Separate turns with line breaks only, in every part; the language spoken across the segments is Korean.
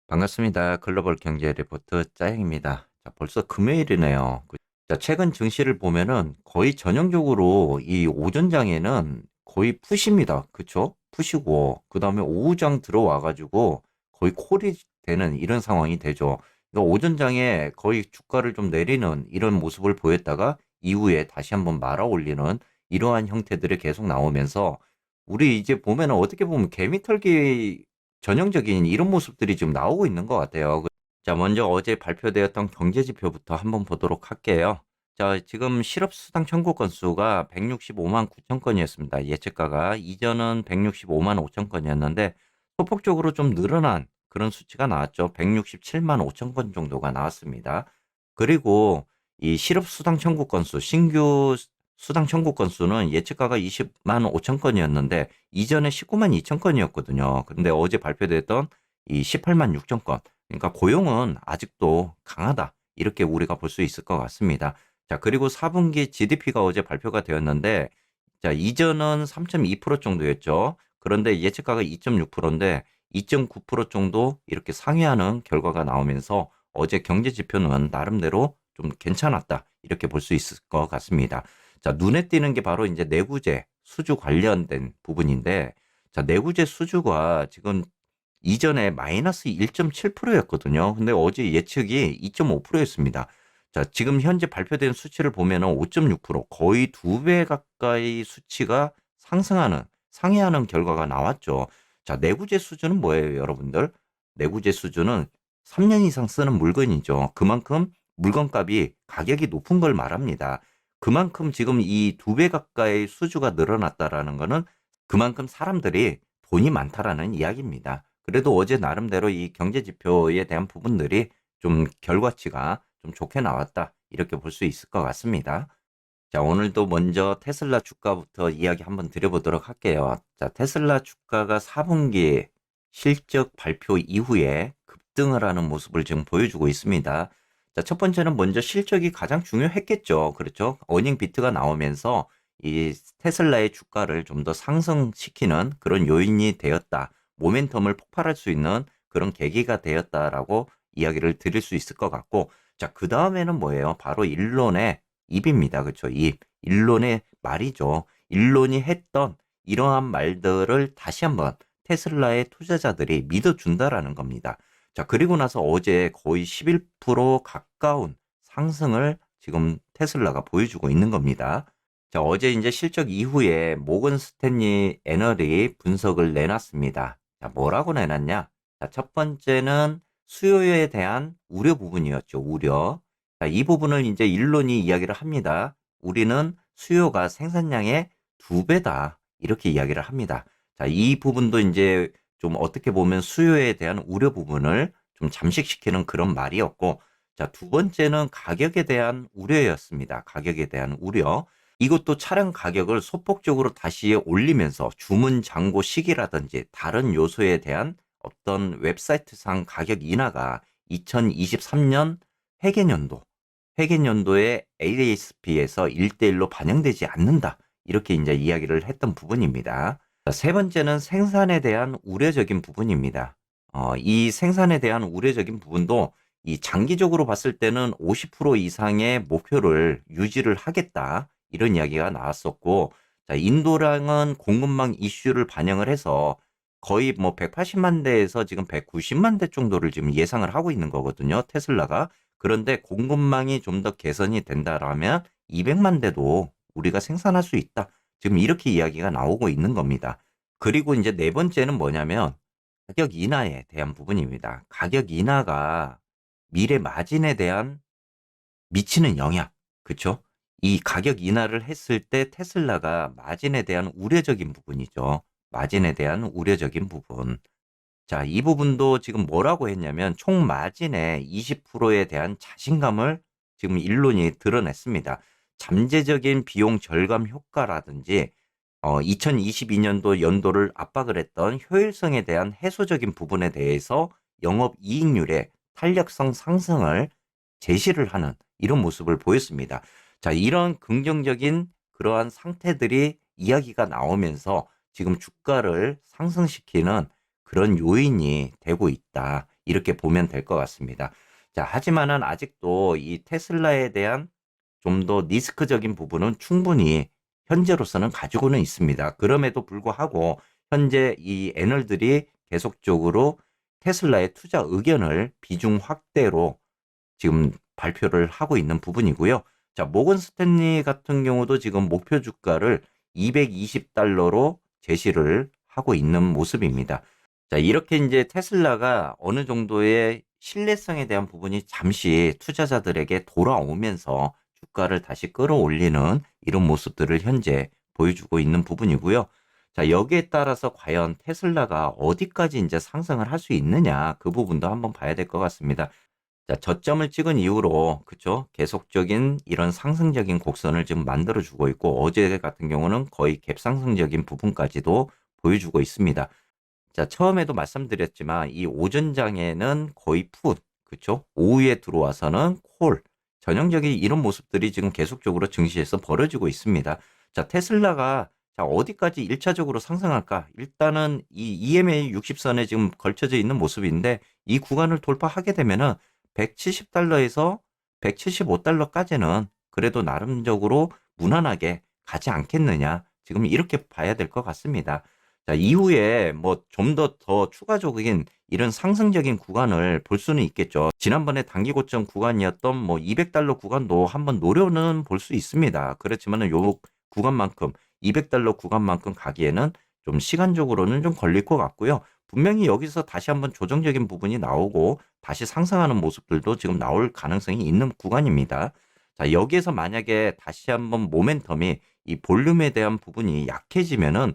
반갑습니다. 글로벌 경제 리포트 짜영입니다. 자, 벌써 금요일이네요. 자, 최근 증시를 보면은 거의 전형적으로 이 오전장에는 거의 푸시입니다. 그쵸? 푸시고, 그 다음에 오후장 들어와가지고 거의 콜이 되는 이런 상황이 되죠. 그러니까 오전장에 거의 주가를 좀 내리는 이런 모습을 보였다가 이후에 다시 한번 말아 올리는 이러한 형태들이 계속 나오면서 우리 이제 보면은 어떻게 보면 개미털기 전형적인 이런 모습들이 지금 나오고 있는 것 같아요. 자, 먼저 어제 발표되었던 경제 지표부터 한번 보도록 할게요. 자, 지금 실업수당 청구 건수가 165만 9천 건이었습니다. 예측가가 이전은 165만 5천 건이었는데 소폭적으로 좀 늘어난 그런 수치가 나왔죠. 167만 5천 건 정도가 나왔습니다. 그리고 이 실업수당 청구 건수, 신규 수당 청구 건수는 예측가가 20만 5천 건이었는데 이전에 19만 2천 건이었거든요. 근데 어제 발표됐던 이 18만 6천 건. 그러니까 고용은 아직도 강하다. 이렇게 우리가 볼 수 있을 것 같습니다. 자, 그리고 4분기 GDP가 어제 발표가 되었는데, 자, 이전은 3.2% 정도였죠. 그런데 예측가가 2.6%인데, 2.9% 정도 이렇게 상회하는 결과가 나오면서 어제 경제 지표는 나름대로 좀 괜찮았다. 이렇게 볼 수 있을 것 같습니다. 자, 눈에 띄는 게 바로 이제 내구재 수주 관련된 부분인데, 자, 내구재 수주가 지금 이전에 마이너스 1.7%였거든요. 근데 어제 예측이 2.5%였습니다. 자, 지금 현재 발표된 수치를 보면은 5.6% 거의 2배 가까이 수치가 상회하는 결과가 나왔죠. 자, 내구재 수준은 뭐예요, 여러분들? 내구재 수준은 3년 이상 쓰는 물건이죠. 그만큼 물건값이 가격이 높은 걸 말합니다. 그만큼 지금 이 2배 가까이 수주가 늘어났다라는 거는 그만큼 사람들이 돈이 많다라는 이야기입니다. 그래도 어제 나름대로 이 경제 지표에 대한 부분들이 좀 결과치가 좀 좋게 나왔다. 이렇게 볼 수 있을 것 같습니다. 자, 오늘도 먼저 테슬라 주가부터 이야기 한번 드려보도록 할게요. 자, 테슬라 주가가 4분기 실적 발표 이후에 급등을 하는 모습을 지금 보여주고 있습니다. 자, 첫 번째는 먼저 실적이 가장 중요했겠죠. 그렇죠? 어닝 비트가 나오면서 이 테슬라의 주가를 좀 더 상승시키는 그런 요인이 되었다. 모멘텀을 폭발할 수 있는 그런 계기가 되었다라고 이야기를 드릴 수 있을 것 같고, 자, 그 다음에는 뭐예요? 바로 일론의 입입니다. 그렇죠? 입. 일론의 말이죠. 일론이 했던 이러한 말들을 다시 한번 테슬라의 투자자들이 믿어준다라는 겁니다. 자, 그리고 나서 어제 거의 11% 가까운 상승을 지금 테슬라가 보여주고 있는 겁니다. 자, 어제 이제 실적 이후에 모건 스탠리 애널이 분석을 내놨습니다. 자, 뭐라고 내놨냐? 자, 첫 번째는 수요에 대한 우려 부분이었죠. 우려. 자, 이 부분을 이제 일론이 이야기를 합니다. 우리는 수요가 생산량의 2배다. 이렇게 이야기를 합니다. 자, 이 부분도 이제 좀 어떻게 보면 수요에 대한 우려 부분을 좀 잠식시키는 그런 말이었고, 자, 두 번째는 가격에 대한 우려였습니다. 가격에 대한 우려. 이것도 차량 가격을 소폭적으로 다시 올리면서 주문 잔고 시기라든지 다른 요소에 대한 어떤 웹사이트상 가격 인하가 2023년 회계년도, 회계년도의 ASP에서 1대1로 반영되지 않는다. 이렇게 이제 이야기를 했던 부분입니다. 자, 세 번째는 생산에 대한 우려적인 부분입니다. 이 생산에 대한 우려적인 부분도 이 장기적으로 봤을 때는 50% 이상의 목표를 유지를 하겠다. 이런 이야기가 나왔었고, 자, 인도랑은 공급망 이슈를 반영을 해서 거의 뭐 180만 대에서 지금 190만 대 정도를 지금 예상을 하고 있는 거거든요. 테슬라가. 그런데 공급망이 좀 더 개선이 된다라면 200만 대도 우리가 생산할 수 있다. 지금 이렇게 이야기가 나오고 있는 겁니다. 그리고 이제 네 번째는 뭐냐면 가격 인하에 대한 부분입니다. 가격 인하가 미래 마진에 대한 미치는 영향. 그쵸? 이 가격 인하를 했을 때 테슬라가 마진에 대한 우려적인 부분이죠. 마진에 대한 우려적인 부분. 자, 이 부분도 지금 뭐라고 했냐면 총 마진의 20%에 대한 자신감을 지금 일론이 드러냈습니다. 잠재적인 비용 절감 효과라든지 2022년도 연도를 압박을 했던 효율성에 대한 해소적인 부분에 대해서 영업 이익률의 탄력성 상승을 제시를 하는 이런 모습을 보였습니다. 자, 이런 긍정적인 그러한 상태들이 이야기가 나오면서 지금 주가를 상승시키는 그런 요인이 되고 있다. 이렇게 보면 될 것 같습니다. 자, 하지만은 아직도 이 테슬라에 대한 좀 더 리스크적인 부분은 충분히 현재로서는 가지고는 있습니다. 그럼에도 불구하고 현재 이 애널들이 계속적으로 테슬라의 투자 의견을 비중 확대로 지금 발표를 하고 있는 부분이고요. 자, 모건 스탠리 같은 경우도 지금 목표 주가를 220달러로 제시를 하고 있는 모습입니다. 자, 이렇게 이제 테슬라가 어느 정도의 신뢰성에 대한 부분이 잠시 투자자들에게 돌아오면서 주가를 다시 끌어올리는 이런 모습들을 현재 보여주고 있는 부분이고요. 자, 여기에 따라서 과연 테슬라가 어디까지 이제 상승을 할 수 있느냐, 그 부분도 한번 봐야 될 것 같습니다. 자, 저점을 찍은 이후로, 그쵸? 계속적인 이런 상승적인 곡선을 지금 만들어주고 있고, 어제 같은 경우는 거의 갭상승적인 부분까지도 보여주고 있습니다. 자, 처음에도 말씀드렸지만, 이 오전장에는 거의 풋, 그쵸? 오후에 들어와서는 콜, 전형적인 이런 모습들이 지금 계속적으로 증시에서 벌어지고 있습니다. 자, 테슬라가 자, 어디까지 1차적으로 상승할까? 일단은 이 EMA 60선에 지금 걸쳐져 있는 모습인데, 이 구간을 돌파하게 되면은 170달러에서 175달러까지는 그래도 나름적으로 무난하게 가지 않겠느냐. 지금 이렇게 봐야 될 것 같습니다. 자, 이후에 뭐 좀 더 추가적인 이런 상승적인 구간을 볼 수는 있겠죠. 지난번에 단기 고점 구간이었던 뭐 200달러 구간도 한번 노려는 볼 수 있습니다. 그렇지만은 요 구간만큼 200달러 구간만큼 가기에는 좀 시간적으로는 좀 걸릴 것 같고요. 분명히 여기서 다시 한번 조정적인 부분이 나오고 다시 상승하는 모습들도 지금 나올 가능성이 있는 구간입니다. 자, 여기에서 만약에 다시 한번 모멘텀이 이 볼륨에 대한 부분이 약해지면은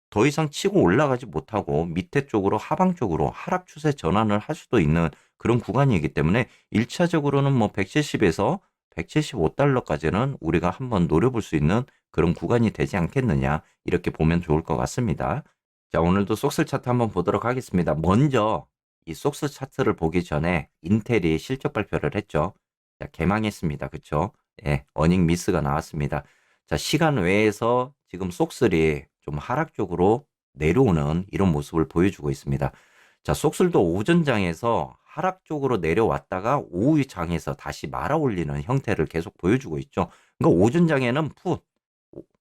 더 이상 치고 올라가지 못하고 밑에 쪽으로 하방 쪽으로 하락 추세 전환을 할 수도 있는 그런 구간이기 때문에 1차적으로는 뭐 170에서 175달러까지는 우리가 한번 노려볼 수 있는 그런 구간이 되지 않겠느냐 이렇게 보면 좋을 것 같습니다. 자, 오늘도 속스 차트 한번 보도록 하겠습니다. 먼저 이 속스 차트를 보기 전에 인텔이 실적 발표를 했죠. 자, 개망했습니다. 그쵸? 예, 어닝 미스가 나왔습니다. 자, 시간 외에서 지금 속슬이 좀 하락적으로 내려오는 이런 모습을 보여주고 있습니다. 자, 속슬도 오전장에서 하락적으로 내려왔다가 오후장에서 다시 말아 올리는 형태를 계속 보여주고 있죠. 그러니까 오전장에는 풋,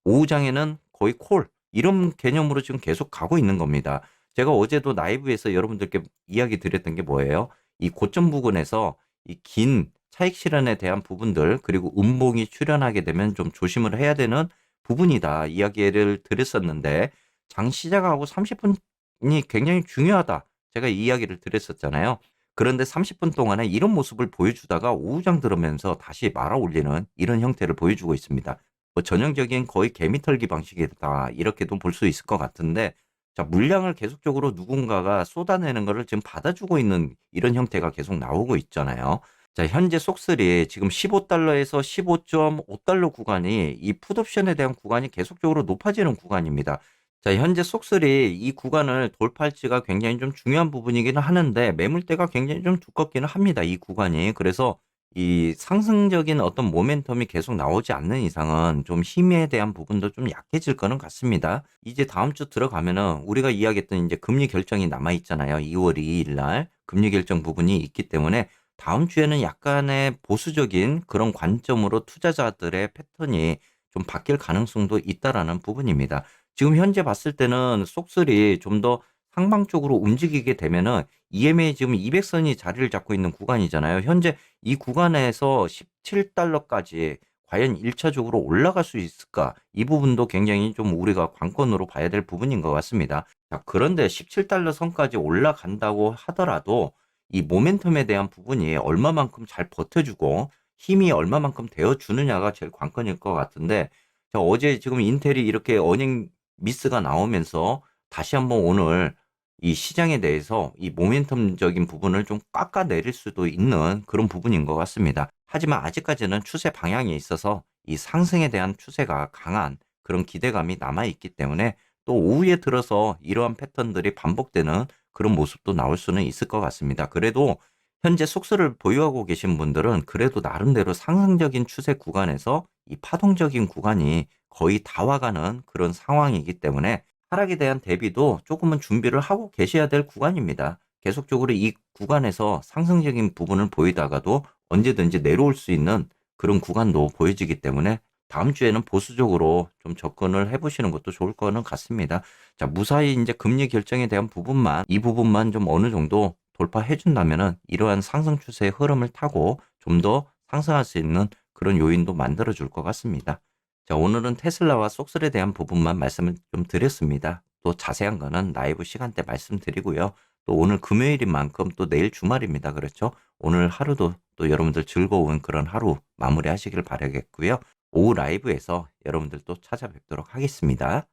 오후장에는 거의 콜, 이런 개념으로 지금 계속 가고 있는 겁니다. 제가 어제도 라이브에서 여러분들께 이야기 드렸던 게 뭐예요? 이 고점 부근에서 이 긴 차익 실현에 대한 부분들, 그리고 음봉이 출현하게 되면 좀 조심을 해야 되는 부분이다. 이야기를 드렸었는데, 장 시작하고 30분이 굉장히 중요하다. 제가 이 이야기를 드렸었잖아요. 그런데 30분 동안에 이런 모습을 보여주다가 오후장 들으면서 다시 말아 올리는 이런 형태를 보여주고 있습니다. 뭐 전형적인 거의 개미털기 방식이다. 이렇게도 볼 수 있을 것 같은데, 자, 물량을 계속적으로 누군가가 쏟아내는 것을 지금 받아주고 있는 이런 형태가 계속 나오고 있잖아요. 자, 현재 속슬이 지금 15달러에서 15.5달러 구간이 이 풋옵션에 대한 구간이 계속적으로 높아지는 구간입니다. 자, 현재 속슬이 이 구간을 돌파할지가 굉장히 좀 중요한 부분이기는 하는데 매물대가 굉장히 좀 두껍기는 합니다. 이 구간이. 그래서 이 상승적인 어떤 모멘텀이 계속 나오지 않는 이상은 좀 힘에 대한 부분도 좀 약해질 거는 같습니다. 이제 다음 주 들어가면은 우리가 이야기했던 이제 금리 결정이 남아 있잖아요. 2월 2일 날 금리 결정 부분이 있기 때문에 다음 주에는 약간의 보수적인 그런 관점으로 투자자들의 패턴이 좀 바뀔 가능성도 있다라는 부분입니다. 지금 현재 봤을 때는 속슬이 좀 더 상방 쪽으로 움직이게 되면은 EMA 지금 200선이 자리를 잡고 있는 구간이잖아요. 현재 이 구간에서 17달러까지 과연 1차적으로 올라갈 수 있을까? 이 부분도 굉장히 좀 우리가 관건으로 봐야 될 부분인 것 같습니다. 자, 그런데 17달러 선까지 올라간다고 하더라도 이 모멘텀에 대한 부분이 얼마만큼 잘 버텨주고 힘이 얼마만큼 되어주느냐가 제일 관건일 것 같은데, 자, 어제 지금 인텔이 이렇게 어닝 미스가 나오면서 다시 한번 오늘 이 시장에 대해서 이 모멘텀적인 부분을 좀 깎아내릴 수도 있는 그런 부분인 것 같습니다. 하지만 아직까지는 추세 방향에 있어서 이 상승에 대한 추세가 강한 그런 기대감이 남아있기 때문에 또 오후에 들어서 이러한 패턴들이 반복되는 그런 모습도 나올 수는 있을 것 같습니다. 그래도 현재 속수를 보유하고 계신 분들은 그래도 나름대로 상승적인 추세 구간에서 이 파동적인 구간이 거의 다 와가는 그런 상황이기 때문에 하락에 대한 대비도 조금은 준비를 하고 계셔야 될 구간입니다. 계속적으로 이 구간에서 상승적인 부분을 보이다가도 언제든지 내려올 수 있는 그런 구간도 보여지기 때문에 다음 주에는 보수적으로 좀 접근을 해보시는 것도 좋을 거는 같습니다. 자, 무사히 이제 금리 결정에 대한 부분만, 이 부분만 좀 어느 정도 돌파해 준다면은 이러한 상승 추세의 흐름을 타고 좀 더 상승할 수 있는 그런 요인도 만들어 줄 것 같습니다. 자, 오늘은 테슬라와 쏙셀에 대한 부분만 말씀을 좀 드렸습니다. 또 자세한 거는 라이브 시간 대 말씀드리고요. 또 오늘 금요일인 만큼 또 내일 주말입니다. 그렇죠? 오늘 하루도 또 여러분들 즐거운 그런 하루 마무리 하시길 바라겠고요. 오후 라이브에서 여러분들 또 찾아뵙도록 하겠습니다.